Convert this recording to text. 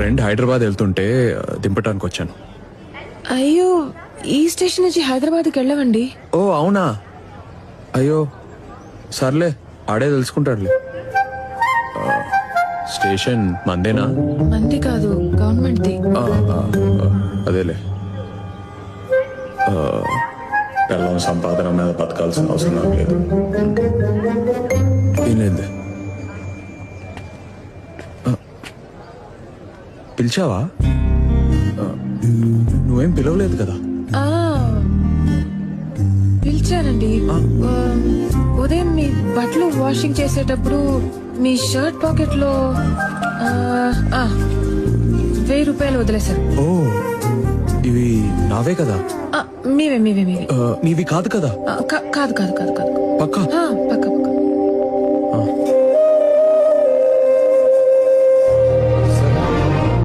Friend Hyderabad వెళ్తుంటే దింపటానికి వచ్చాను. అయ్యో, ఈ స్టేషన్ నుంచి హైదరాబాద్కి వెళ్ళవండి. ఓ అవునా, అయ్యో సర్లే, ఆడే తెలుసుకుంటాడులే. స్టేషన్ మందేనా? అంతే కాదు, గవర్నమెంట్ది. అదేలే. పిల్లల సంపాదన మీద బతకాల్సిన అవసరం నాకు లేదు. ఏమైంది? పిలిచావా? నువ్వేం పిలవలేదు కదా. పిలిచానండి. ఉదయం మీ బట్టలు వాషింగ్ చేసేటప్పుడు మీ షర్ట్ పాకెట్ లో 1000 రూపాయలు వదిలేశారు. ఓ, ఇవి నావే కదా? మీవే. నీవి కాదు కదా? కాదు కాదు కాదు కాదు. పక్కా? పక్క